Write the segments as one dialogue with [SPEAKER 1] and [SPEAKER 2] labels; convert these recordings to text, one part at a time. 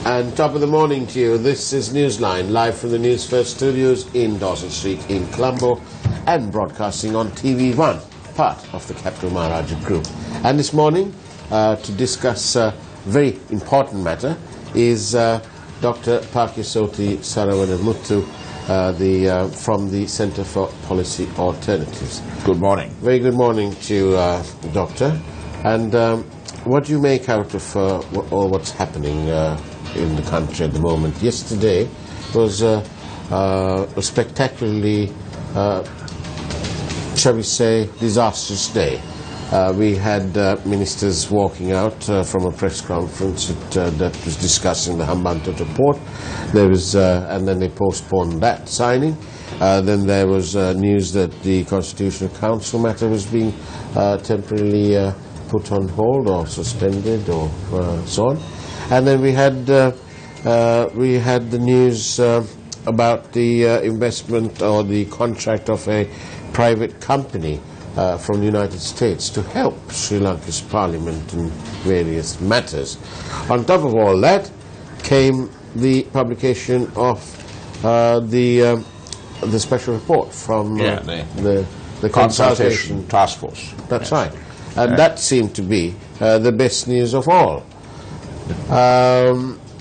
[SPEAKER 1] And top of the morning to you. This is Newsline, live from the Newsfirst studios in Dawson Street in Colombo and broadcasting on TV1, part of the Capital Maharaja Group. And this morning, to discuss a very important matter, is Dr. Paikiasothy Saravanamuttu, from the Centre for Policy Alternatives.
[SPEAKER 2] Good morning.
[SPEAKER 1] Very good morning to you, Doctor. And what do you make out of all what's happening in the country at the moment? Yesterday was a spectacularly, shall we say, disastrous day. We had ministers walking out from a press conference that was discussing the Hambantota report. There was, and then they postponed that signing. Then there was news that the Constitutional Council matter was being temporarily put on hold or suspended or so on. And then we had the news about the investment or the contract of a private company from the United States to help Sri Lanka's parliament in various matters. On top of all that came the publication of the special report from the
[SPEAKER 2] consultation task force.
[SPEAKER 1] That's right. And that seemed to be the best news of all.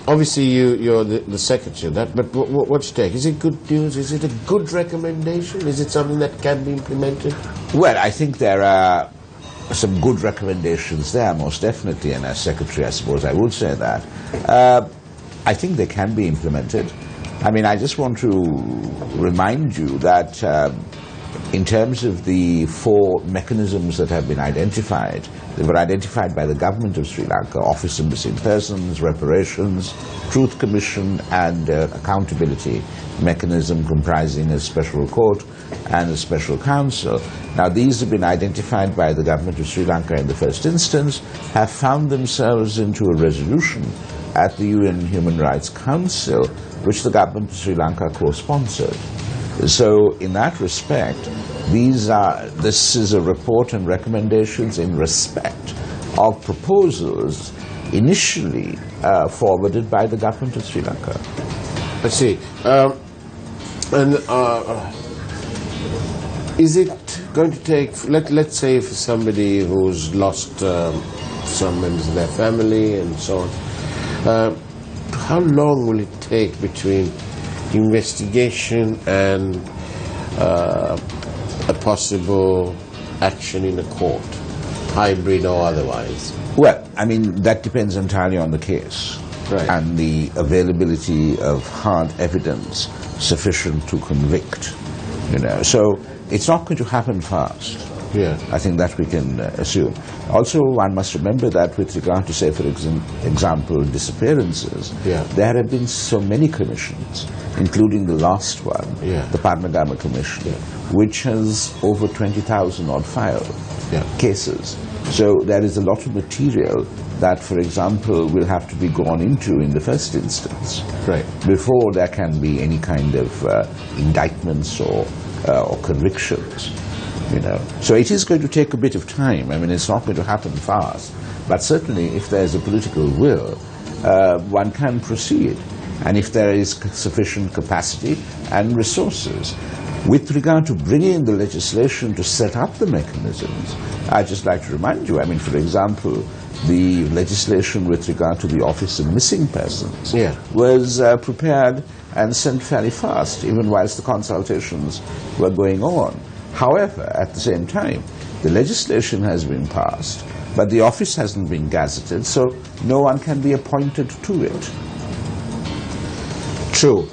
[SPEAKER 1] Obviously, you're the secretary of that, but what's your take? Is it good news? Is it a good recommendation? Is it something that can be implemented?
[SPEAKER 2] Well, I think there are some good recommendations there, most definitely, and as secretary, I suppose I would say that. I think they can be implemented. I mean, I just want to remind you that in terms of the 4 mechanisms that have been identified, they were identified by the government of Sri Lanka: Office of Missing Persons, Reparations, Truth Commission, and accountability mechanism comprising a special court and a special counsel. Now, these have been identified by the government of Sri Lanka in the first instance, have found themselves into a resolution at the UN Human Rights Council, which the government of Sri Lanka co-sponsored. So, in that respect, this is a report and recommendations in respect of proposals initially forwarded by the government of Sri Lanka.
[SPEAKER 1] I see. Is it going to take, let's say for somebody who's lost some members of their family and so on, how long will it take between investigation and a possible action in a court, hybrid or otherwise?
[SPEAKER 2] Well, I mean, that depends entirely on the case,
[SPEAKER 1] right,
[SPEAKER 2] and the availability of hard evidence sufficient to convict, So it's not going to happen fast.
[SPEAKER 1] Yeah.
[SPEAKER 2] I think that we can assume. Also, one must remember that with regard to, say, for example, disappearances, there have been so many commissions, including the last one, the Padmagama Commission, which has over 20,000 odd filed cases. So there is a lot of material that, for example, will have to be gone into in the first instance, before there can be any kind of indictments or convictions. So it is going to take a bit of time. I mean, it's not going to happen fast. But certainly, if there's a political will, one can proceed. And if there is sufficient capacity and resources. With regard to bringing the legislation to set up the mechanisms, I'd just like to remind you, I mean, for example, the legislation with regard to the Office of Missing Persons was prepared and sent fairly fast, even whilst the consultations were going on. However, at the same time, the legislation has been passed, but the office hasn't been gazetted, so no one can be appointed to it.
[SPEAKER 1] True.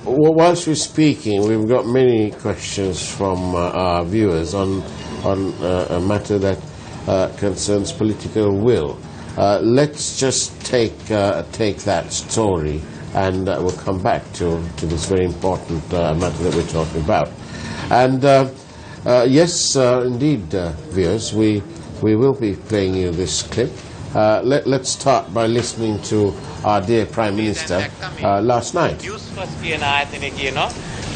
[SPEAKER 1] Whilst we're speaking, we've got many questions from our viewers on a matter that concerns political will. Let's just take that story, and we'll come back to this very important matter that we're talking about. And yes, indeed, viewers, we will be playing you this clip. Let's start by listening to our dear Prime Minister last night.
[SPEAKER 3] Newsfirst කියන ආයතනය කියනවා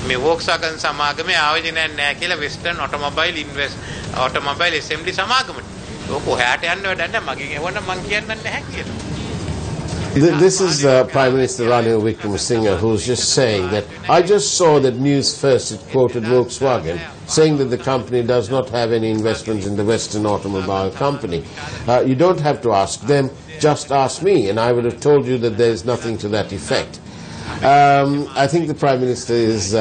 [SPEAKER 3] මේ Volkswagen සමාගමේ ආයෝජනයක් නැහැ කියලා Western Automobile Assembly සමාගමට. ඔක කොහාට යන්න වැඩක් නැහැ මගෙන් එවන්න මං කියන්න නැහැ කියලා.
[SPEAKER 1] This is Prime Minister Ranil Wickremesinghe, who's just saying that I just saw that Newsfirst had quoted Volkswagen saying that the company does not have any investments in the Western automobile company. You don't have to ask them, just ask me, and I would have told you that there's nothing to that effect. I think the Prime Minister is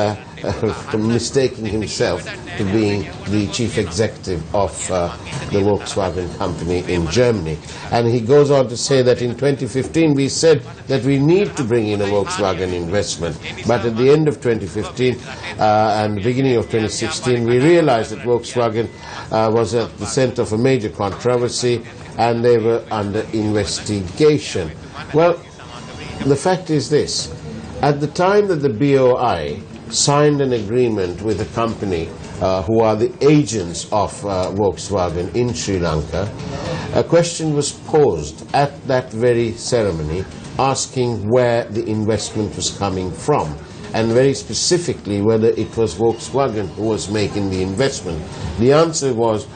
[SPEAKER 1] mistaking himself to being the chief executive of the Volkswagen company in Germany. And he goes on to say that in 2015 we said that we need to bring in a Volkswagen investment. But at the end of 2015 and the beginning of 2016 we realized that Volkswagen was at the center of a major controversy and they were under investigation. Well, the fact is this. At the time that the BOI signed an agreement with a company who are the agents of Volkswagen in Sri Lanka, a question was posed at that very ceremony asking where the investment was coming from, and very specifically whether it was Volkswagen who was making the investment. The answer was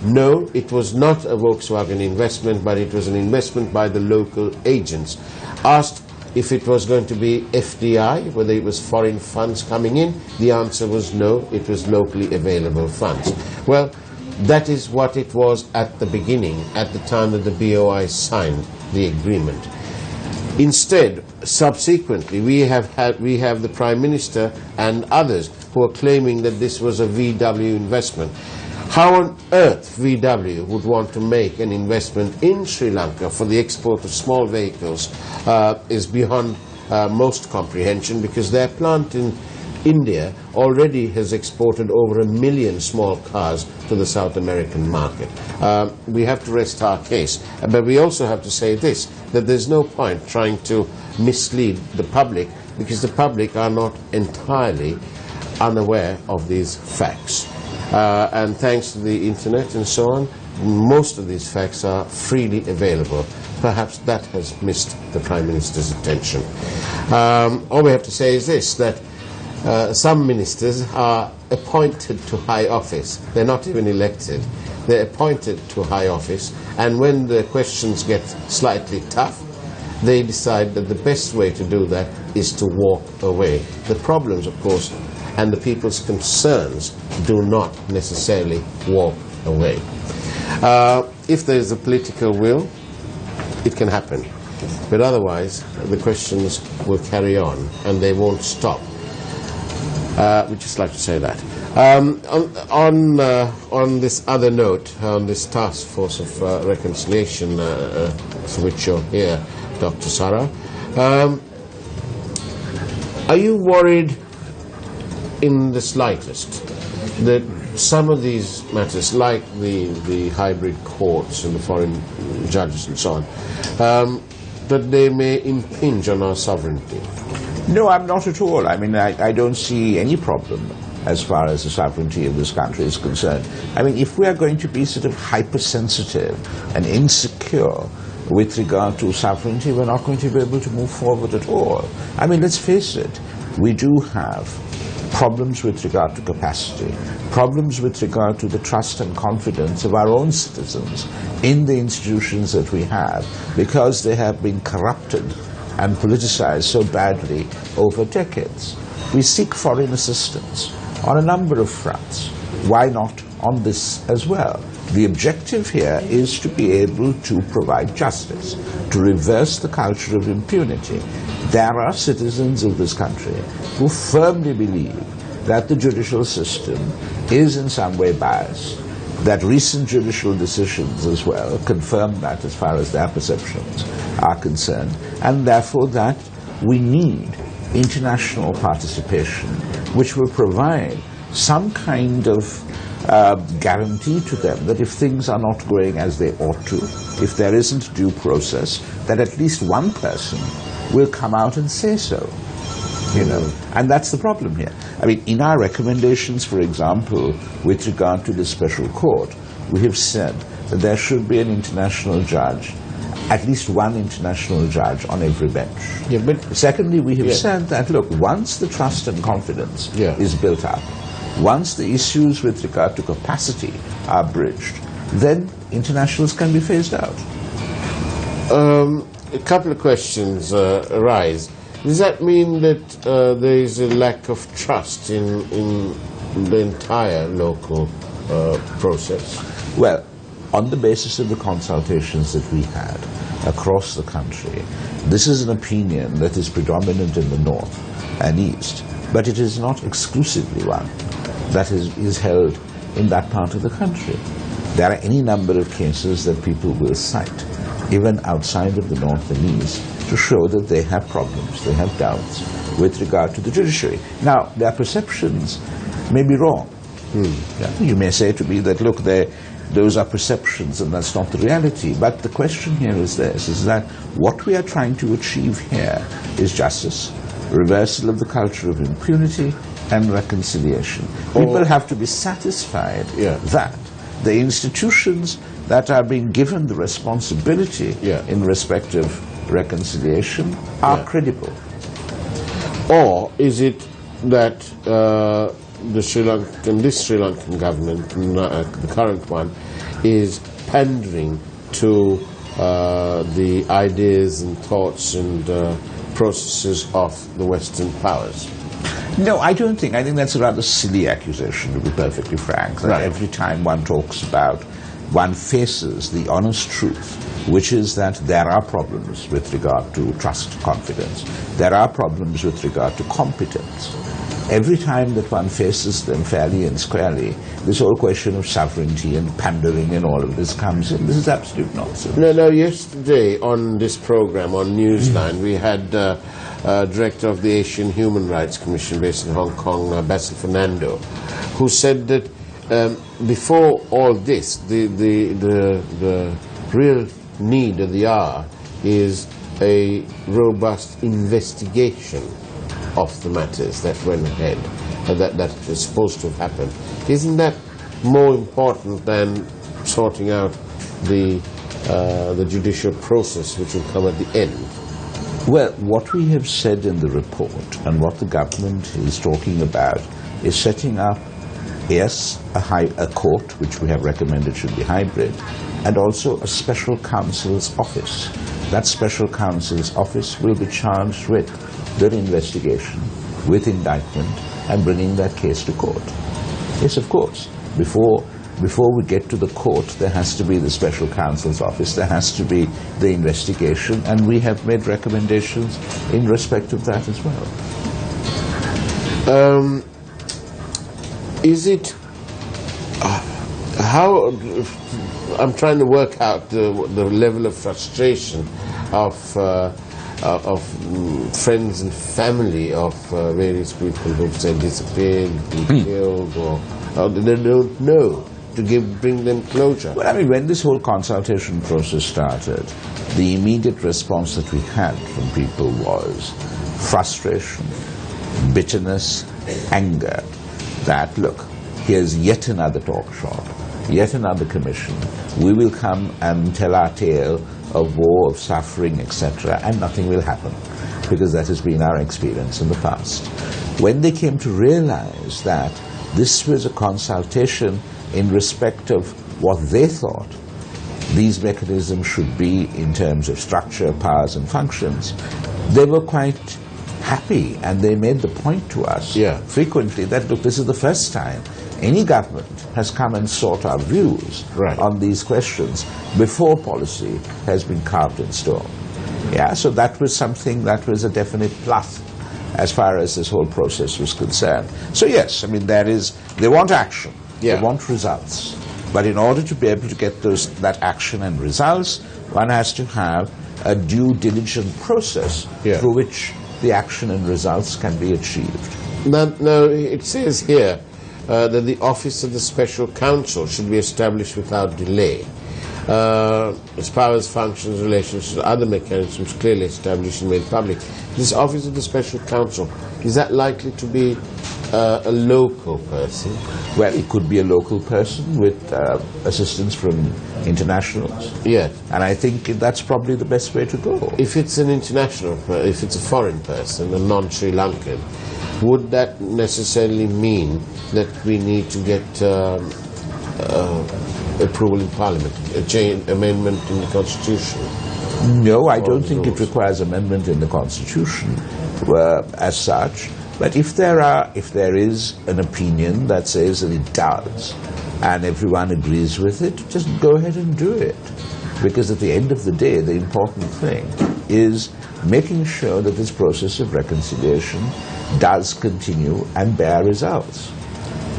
[SPEAKER 1] no, it was not a Volkswagen investment, but it was an investment by the local agents. Asked if it was going to be FDI, whether it was foreign funds coming in, the answer was no, it was locally available funds. Well, that is what it was at the beginning, at the time that the BOI signed the agreement. Instead, subsequently, we have the Prime Minister and others who are claiming that this was a VW investment. How on earth VW would want to make an investment in Sri Lanka for the export of small vehicles is beyond most comprehension, because their plant in India already has exported over 1 million small cars to the South American market. We have to rest our case, but we also have to say this, that there's no point trying to mislead the public, because the public are not entirely unaware of these facts. And thanks to the internet and so on, most of these facts are freely available. Perhaps that has missed the Prime Minister's attention. All we have to say is this, that some ministers are appointed to high office. They're not even elected. They're appointed to high office, and when the questions get slightly tough, they decide that the best way to do that is to walk away. The problems, of course, and the people's concerns do not necessarily walk away. If there is a political will, it can happen. But otherwise, the questions will carry on and they won't stop. We'd just like to say that. On this other note, on this task force of reconciliation for which you're here, Dr. Sara, are you worried in the slightest that some of these matters, like the hybrid courts and the foreign judges and so on, that they may impinge on our sovereignty?
[SPEAKER 2] No, I'm not at all. I mean, I don't see any problem as far as the sovereignty of this country is concerned. I mean, if we are going to be sort of hypersensitive and insecure with regard to sovereignty, we're not going to be able to move forward at all. I mean, let's face it, we do have problems with regard to capacity, problems with regard to the trust and confidence of our own citizens in the institutions that we have, because they have been corrupted and politicized so badly over decades. We seek foreign assistance on a number of fronts. Why not on this as well? The objective here is to be able to provide justice, to reverse the culture of impunity. There are citizens of this country who firmly believe that the judicial system is in some way biased, that recent judicial decisions as well confirm that as far as their perceptions are concerned, and therefore that we need international participation which will provide some kind of guarantee to them that if things are not going as they ought to, if there isn't due process, that at least one person will come out and say so. You know, and that's the problem here. I mean, in our recommendations, for example, with regard to the special court, we have said that there should be an international judge, at least one international judge on every bench.
[SPEAKER 1] Yeah, but
[SPEAKER 2] secondly, we have said that, look, once the trust and confidence is built up, once the issues with regard to capacity are bridged, then internationals can be phased out.
[SPEAKER 1] a couple of questions arise. Does that mean that there is a lack of trust in the entire local process?
[SPEAKER 2] Well, on the basis of the consultations that we had across the country, this is an opinion that is predominant in the north and east, but it is not exclusively one that is held in that part of the country. There are any number of cases that people will cite, even outside of the north and east, to show that they have problems, they have doubts with regard to the judiciary. Now, their perceptions may be wrong. Yeah, you may say to me that, look, those are perceptions and that's not the reality. But the question here is this, is that what we are trying to achieve here is justice, reversal of the culture of impunity, and reconciliation. People have to be satisfied that the institutions that are being given the responsibility in respect of reconciliation are credible.
[SPEAKER 1] Or is it that this Sri Lankan government, the current one, is pandering to the ideas and thoughts and processes of the Western powers?
[SPEAKER 2] No, I don't think. I think that's a rather silly accusation, to be perfectly frank. That every time one talks about, one faces the honest truth, which is that there are problems with regard to trust, confidence. There are problems with regard to competence. Every time that one faces them fairly and squarely, this whole question of sovereignty and pandering and all of this comes in. This is absolute nonsense.
[SPEAKER 1] No, yesterday on this program, on Newsline, we had Director of the Asian Human Rights Commission based in Hong Kong, Basil Fernando, who said that before all this, the real need of the hour is a robust investigation of the matters that went ahead, that is supposed to have happened. Isn't that more important than sorting out the judicial process which will come at the end?
[SPEAKER 2] Well, what we have said in the report and what the government is talking about is setting up, yes, a court, which we have recommended should be hybrid, and also a special counsel's office. That special counsel's office will be charged with the investigation, with indictment, and bringing that case to court. Yes, of course. Before we get to the court, there has to be the special counsel's office, there has to be the investigation, and we have made recommendations in respect of that as well.
[SPEAKER 1] Is it how I'm trying to work out the level of frustration of friends and family of various people who've said disappeared, been killed, or they don't know to bring them closure.
[SPEAKER 2] Well, I mean, when this whole consultation process started, the immediate response that we had from people was frustration, bitterness, anger. That, look, here's yet another talk shop, yet another commission. We will come and tell our tale of war, of suffering, etc., and nothing will happen, because that has been our experience in the past. When they came to realize that this was a consultation in respect of what they thought these mechanisms should be in terms of structure, powers, and functions, they were quite happy, and they made the point to us frequently that, look, this is the first time any government has come and sought our views on these questions before policy has been carved in stone. Yeah, so that was something that was a definite plus as far as this whole process was concerned. So yes, I mean, they want action, they want results. But in order to be able to get that action and results, one has to have a due diligent process through which the action and results can be achieved.
[SPEAKER 1] Now it says here that the office of the special counsel should be established without delay. Its powers, functions, relations to other mechanisms clearly established and made public. This office of the special counsel, is that likely to be a local person?
[SPEAKER 2] Well, it could be a local person with assistance from internationals.
[SPEAKER 1] Yes.
[SPEAKER 2] And I think that's probably the best way to go.
[SPEAKER 1] If it's an international, if it's a foreign person, a non-Sri Lankan, would that necessarily mean that we need to get approval in Parliament, a amendment in the Constitution?
[SPEAKER 2] No, I don't think it requires amendment in the Constitution as such. But if there is an opinion that says that it does, and everyone agrees with it, just go ahead and do it. Because at the end of the day, the important thing is making sure that this process of reconciliation does continue and bear results.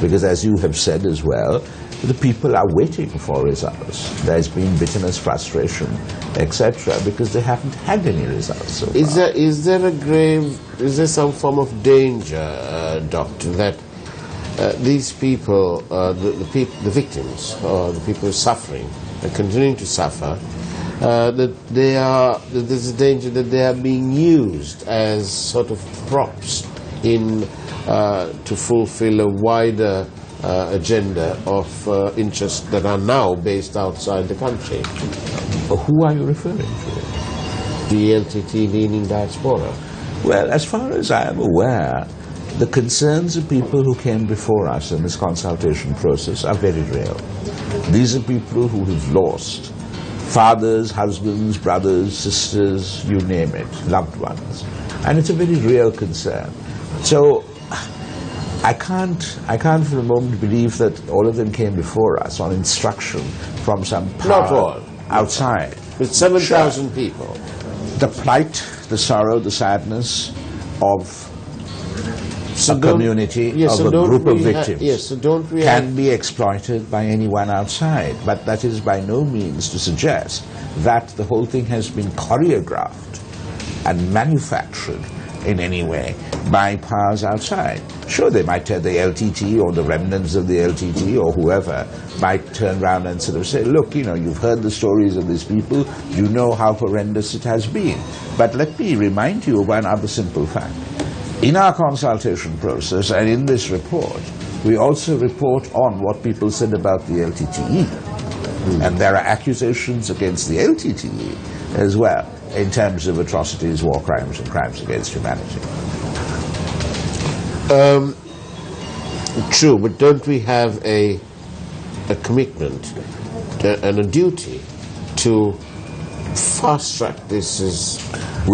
[SPEAKER 2] Because as you have said as well, the people are waiting for results. There's been bitterness, frustration, etc., because they haven't had any results so far.
[SPEAKER 1] Is there some form of danger, Doctor, that these people, the victims, or the people suffering, and continuing to suffer, that there's a danger that they are being used as sort of props to fulfill a wider agenda of interests that are now based outside the country?
[SPEAKER 2] Who are you referring to?
[SPEAKER 1] The LTT-leaning diaspora.
[SPEAKER 2] Well, as far as I am aware, the concerns of people who came before us in this consultation process are very real. These are people who have lost fathers, husbands, brothers, sisters, you name it, loved ones. And it's a very real concern. So I can't for a moment believe that all of them came before us on instruction from some power
[SPEAKER 1] Not all.
[SPEAKER 2] outside.
[SPEAKER 1] With 7,000 people.
[SPEAKER 2] The plight, the sorrow, the sadness of a community, of a group of victims, can be exploited by anyone outside. But that is by no means to suggest that the whole thing has been choreographed and manufactured in any way by powers outside. Sure, they might the LTT or the remnants of the LTT or whoever might turn around and sort of say, look, you've heard the stories of these people, you know how horrendous it has been. But let me remind you of one other simple fact. In our consultation process and in this report, we also report on what people said about the LTTE. And there are accusations against the LTTE as well, in terms of atrocities, war crimes, and crimes against humanity.
[SPEAKER 1] True, but don't we have a commitment and a duty to fast track this? So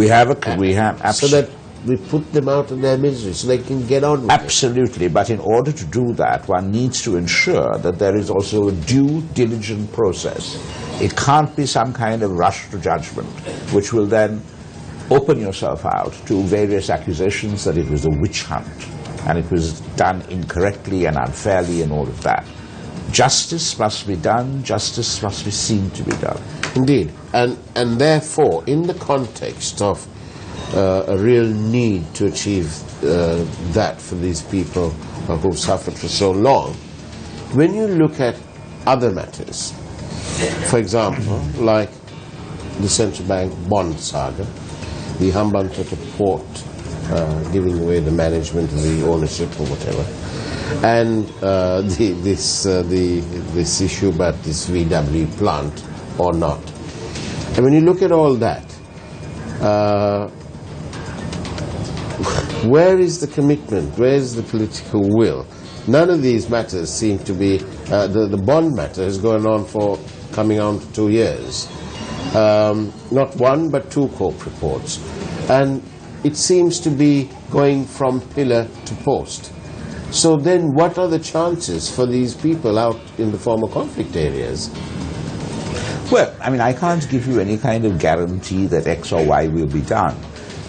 [SPEAKER 1] that we put them out of their misery, so they can get on with
[SPEAKER 2] Absolutely, but in order to do that, one needs to ensure that there is also a due diligent process. It can't be some kind of rush to judgment, which will then open yourself out to various accusations that it was a witch hunt, and it was done incorrectly and unfairly and all of that. Justice must be done, justice must be seen to be done.
[SPEAKER 1] Indeed, and therefore, in the context of a real need to achieve that for these people who've suffered for so long, when you look at other matters, for example, like the central bank bond saga, the Hambantota port giving away the management of the ownership or whatever, and this issue about this VW plant or not. And when you look at all that, where is the commitment? Where is the political will? None of these matters seem to be. The bond matter has gone on coming on for 2 years. Not one, but 2 court reports. And it seems to be going from pillar to post. So then what are the chances for these people out in the former conflict areas?
[SPEAKER 2] Well, I can't give you any kind of guarantee that X or Y will be done.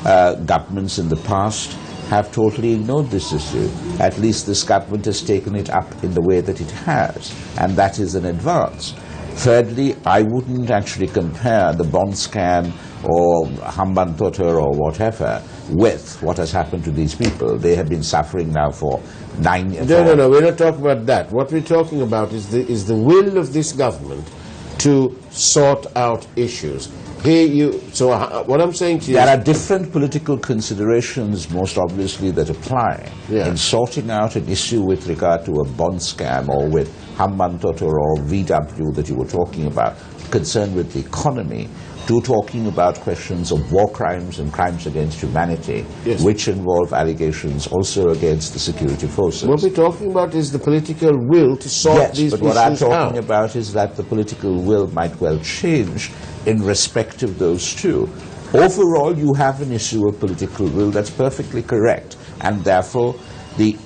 [SPEAKER 2] Governments in the past have totally ignored this issue. At least this government has taken it up in the way that it has, and that is an advance. Thirdly, I wouldn't actually compare the bond scam or Hambantota or whatever with what has happened to these people. They have been suffering now for 9 years.
[SPEAKER 1] No, we're not talking about that. What we're talking about is the will of this government to sort out issues. What I'm saying to you
[SPEAKER 2] there are different political considerations, most obviously, that apply in sorting out an issue with regard to a bond scam or with Hambantota or VW that you were talking about, concerned with the economy, to talking about questions of war crimes and crimes against humanity, yes, which involve allegations also against the security forces.
[SPEAKER 1] What we're talking about is the political will to sort these issues out.
[SPEAKER 2] Yes, but what I'm talking about is that the political will might well change in respect of those two. Overall, you have an issue of political will that's perfectly correct, and therefore the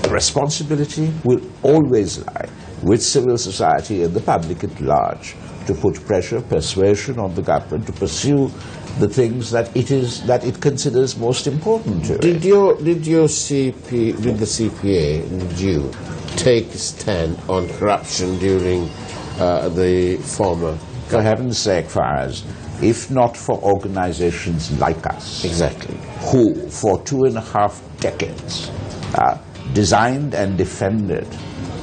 [SPEAKER 2] responsibility will always lie with civil society and the public at large to put pressure, persuasion on the government to pursue the things that it considers most important to it.
[SPEAKER 1] Did the CPA, did you take a stand on corruption during the former?
[SPEAKER 2] For heaven's sake, Faraz, if not for organizations like us,
[SPEAKER 1] exactly,
[SPEAKER 2] who for 2.5 decades designed and defended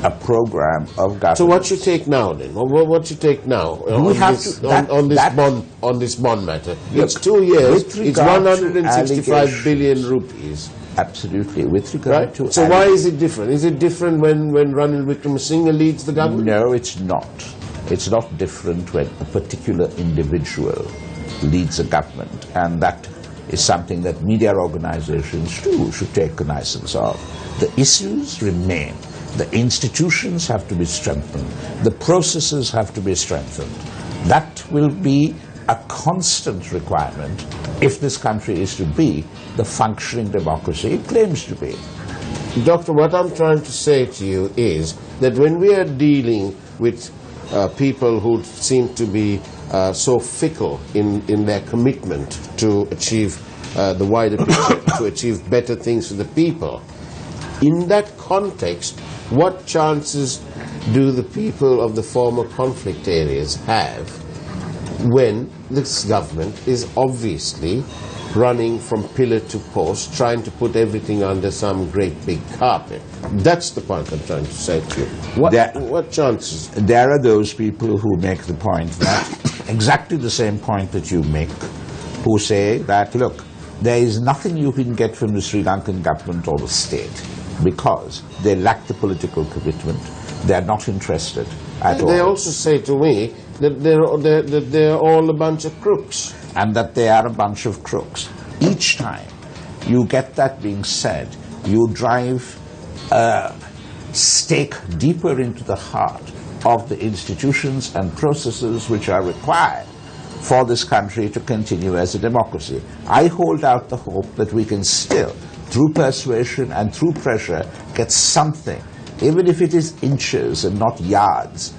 [SPEAKER 2] a program of government.
[SPEAKER 1] So what you take now then? What you take now on this bond matter?
[SPEAKER 2] Look,
[SPEAKER 1] it's 2 years. It's 165 billion rupees.
[SPEAKER 2] Absolutely, with regard to.
[SPEAKER 1] So why is it different? Is it different when Ranil Wickremesinghe leads the government?
[SPEAKER 2] No, it's not. It's not different when a particular individual leads a government, and that is something that media organizations too should take cognizance of. The issues remain. The institutions have to be strengthened. The processes have to be strengthened. That will be a constant requirement if this country is to be the functioning democracy it claims to be.
[SPEAKER 1] Doctor, what I'm trying to say to you is that when we are dealing with people who seem to be so fickle in their commitment to achieve the wider picture, to achieve better things for the people, in that context, what chances do the people of the former conflict areas have when this government is obviously running from pillar to post, trying to put everything under some great big carpet? That's the point I'm trying to say to you. What chances?
[SPEAKER 2] There are those people who make the point that, exactly the same point that you make, who say that, look, there is nothing you can get from the Sri Lankan government or the state because they lack the political commitment. They are not interested at all.
[SPEAKER 1] They also say to me that they're all a bunch of crooks.
[SPEAKER 2] And that they are a bunch of crooks. Each time you get that being said, you drive a stake deeper into the heart of the institutions and processes which are required for this country to continue as a democracy. I hold out the hope that we can still, through persuasion and through pressure, get something, even if it is inches and not yards,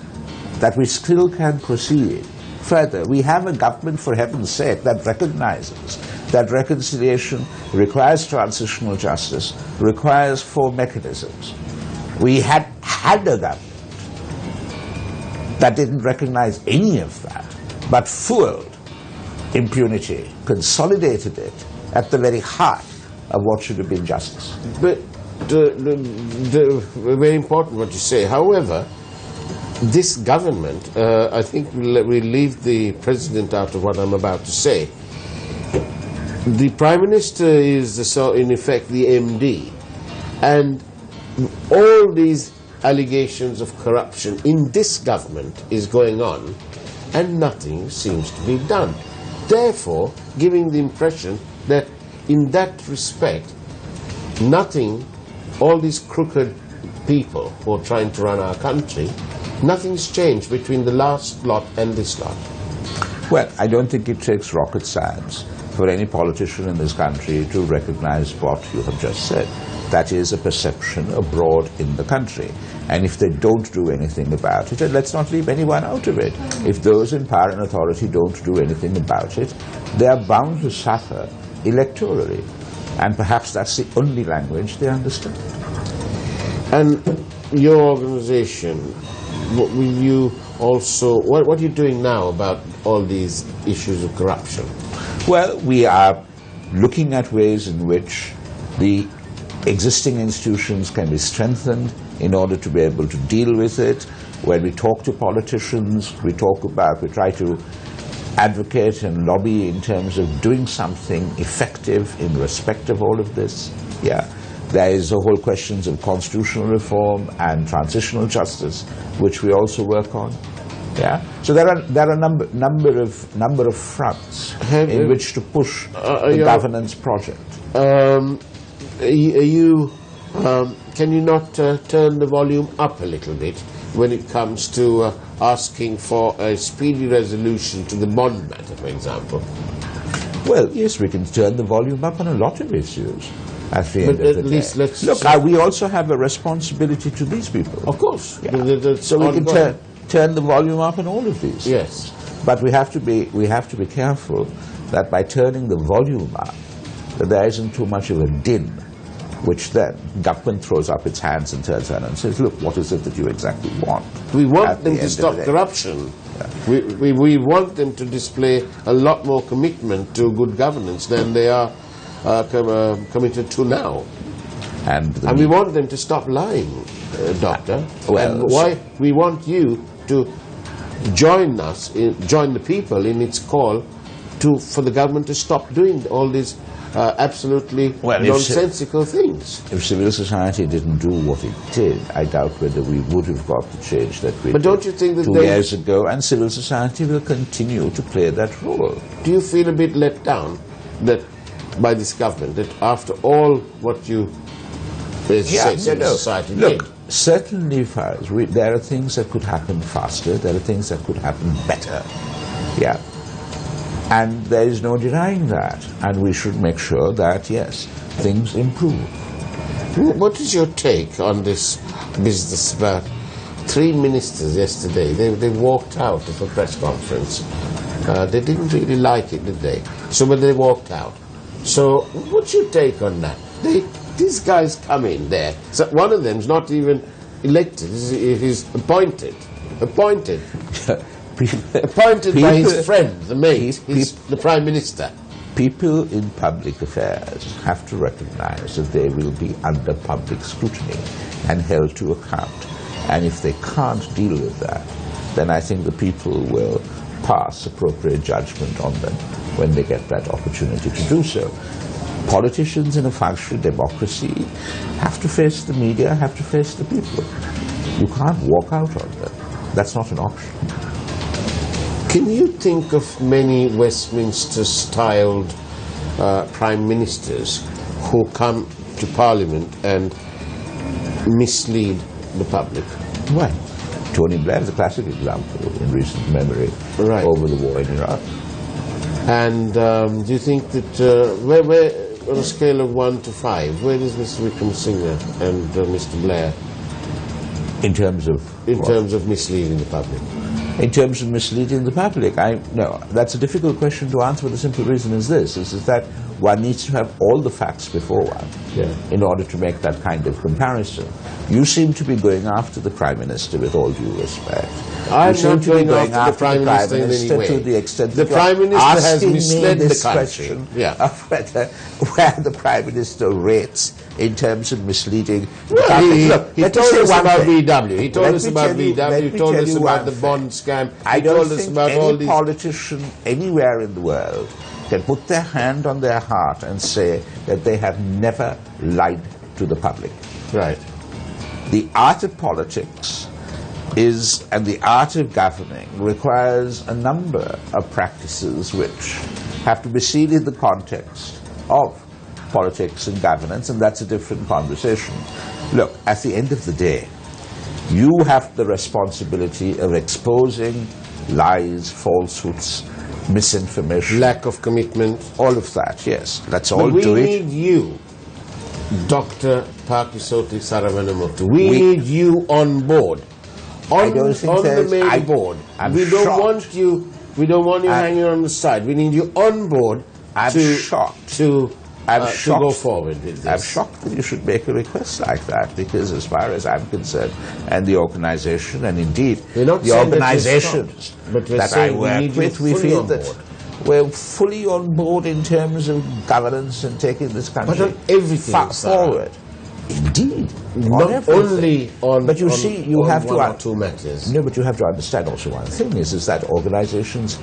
[SPEAKER 2] that we still can proceed further. We have a government, for heaven's sake, that recognizes that reconciliation requires transitional justice, requires 4 mechanisms. We had a government that didn't recognize any of that, but fueled impunity, consolidated it at the very heart of what should have been justice.
[SPEAKER 1] But very important what you say. However, this government, I think we'll leave the president out of what I'm about to say. The Prime Minister is, in effect, the MD. And all these allegations of corruption in this government is going on, and nothing seems to be done. Therefore, giving the impression that in that respect, nothing, all these crooked people who are trying to run our country, nothing's changed between the last lot and this lot.
[SPEAKER 2] Well, I don't think it takes rocket science for any politician in this country to recognize what you have just said. That is a perception abroad in the country. And if they don't do anything about it, and let's not leave anyone out of it, if those in power and authority don't do anything about it, they are bound to suffer electorally. And perhaps that's the only language they understand.
[SPEAKER 1] And your organization, what will you also, what are you doing now about all these issues of corruption?
[SPEAKER 2] Well, we are looking at ways in which the existing institutions can be strengthened in order to be able to deal with it. When we talk to politicians, we try to advocate and lobby in terms of doing something effective in respect of all of this. Yeah. There is the whole questions of constitutional reform and transitional justice, which we also work on. Yeah. So there are number of fronts in which to push the governance project.
[SPEAKER 1] Can you not turn the volume up a little bit when it comes to asking for a speedy resolution to the bond matter, for example?
[SPEAKER 2] Well, yes, we can turn the volume up on a lot of issues. At the end of the day. Look, we also have a responsibility to these people.
[SPEAKER 1] Of course.
[SPEAKER 2] Yeah. So we can turn the volume up on all of these.
[SPEAKER 1] Yes.
[SPEAKER 2] But we have to be careful that by turning the volume up, that there isn't too much of a din, which then government throws up its hands and turns around and says, look, what is it that you exactly want?
[SPEAKER 1] We want them to stop corruption. Yeah. We want them to display a lot more commitment to good governance than they are committed to now. And we want them to stop lying, Doctor. We want you to join us, join the people in its call for the government to stop doing all these absolutely nonsensical things.
[SPEAKER 2] If civil society didn't do what it did, I doubt whether we would have got the change that we did
[SPEAKER 1] don't you think that
[SPEAKER 2] 2 years ago, and civil society will continue to play that role.
[SPEAKER 1] Do you feel a bit let down that by this government, that after all what you say civil society did?
[SPEAKER 2] Look, certainly, Faraz, there are things that could happen faster, there are things that could happen better. Yeah. And there is no denying that. And we should make sure that, yes, things improve.
[SPEAKER 1] What is your take on this business about 3 ministers yesterday? They walked out of a press conference. They didn't really like it, did they? But they walked out. So what's your take on that? These guys come in there. So one of them's not even elected. He's appointed. Appointed by his friend, the mate, the Prime Minister.
[SPEAKER 2] People in public affairs have to recognize that they will be under public scrutiny and held to account. And if they can't deal with that, then I think the people will pass appropriate judgment on them when they get that opportunity to do so. Politicians in a functional democracy have to face the media, have to face the people. You can't walk out on them. That's not an option.
[SPEAKER 1] Can you think of many Westminster-styled prime ministers who come to Parliament and mislead the public?
[SPEAKER 2] Why? Tony Blair is a classic example in recent memory over the war in Iraq.
[SPEAKER 1] And do you think that, where on a scale of 1 to 5, where is Mr. Wickremesinghe and Mr. Blair?
[SPEAKER 2] In terms of
[SPEAKER 1] misleading the public?
[SPEAKER 2] In terms of misleading the public, no, that's a difficult question to answer for the simple reason is this, is that one needs to have all the facts before one in order to make that kind of comparison. You seem to be going after the Prime Minister with all due respect.
[SPEAKER 1] I'm not going after the Prime Minister in any way.
[SPEAKER 2] To the extent
[SPEAKER 1] the Prime Minister has misled the country.
[SPEAKER 2] Of where the Prime Minister rates in terms of misleading the
[SPEAKER 1] public. He told us about VW. He told us about VW. He told us about the bond scam.
[SPEAKER 2] I don't think any politician anywhere in the world can put their hand on their heart and say that they have never lied to the public.
[SPEAKER 1] Right.
[SPEAKER 2] The art of politics and the art of governing requires a number of practices which have to be seen in the context of politics and governance, and that's a different conversation. Look, at the end of the day, you have the responsibility of exposing lies, falsehoods, misinformation,
[SPEAKER 1] lack of commitment,
[SPEAKER 2] all of that. Yes, let's all
[SPEAKER 1] do
[SPEAKER 2] it.
[SPEAKER 1] We need you, Dr. Paikiasothy Saravanamuttu. We need you on board. On the main board. We don't want you hanging on the side. We need you on board to go forward with this.
[SPEAKER 2] I'm shocked that you should make a request like that, because as far as I'm concerned, and the organization, and indeed the organizations that I work with, we feel that we're fully on board in terms of governance and taking this country forward. Indeed.
[SPEAKER 1] Not only on
[SPEAKER 2] but you see, you have
[SPEAKER 1] one or two matters.
[SPEAKER 2] No, but you have to understand also one thing is that organizations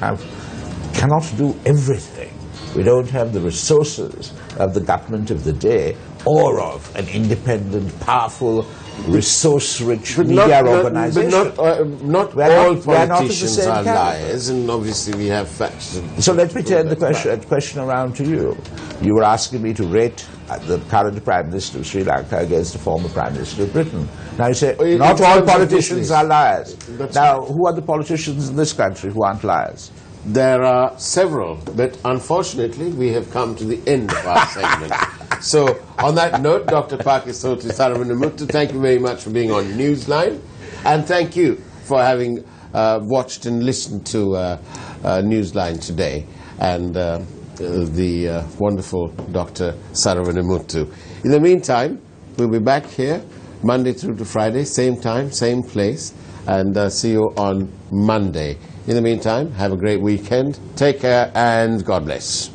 [SPEAKER 2] cannot do everything. We don't have the resources of the government of the day or of an independent, powerful resource-rich media organization.
[SPEAKER 1] But not all politicians are liars, and obviously we have facts.
[SPEAKER 2] So let me turn the question around to you. You were asking me to rate the current Prime Minister of Sri Lanka against the former Prime Minister of Britain. Now you say, not all politicians are liars. Now, who are the politicians in this country who aren't liars?
[SPEAKER 1] There are several, but unfortunately we have come to the end of our segment. So, on that note, Dr. Paikiasothy Saravanamuttu, thank you very much for being on Newsline, and thank you for having watched and listened to Newsline today, and the wonderful Dr. Saravanamuttu. In the meantime, we'll be back here Monday through to Friday, same time, same place, and see you on Monday. In the meantime, have a great weekend, take care, and God bless.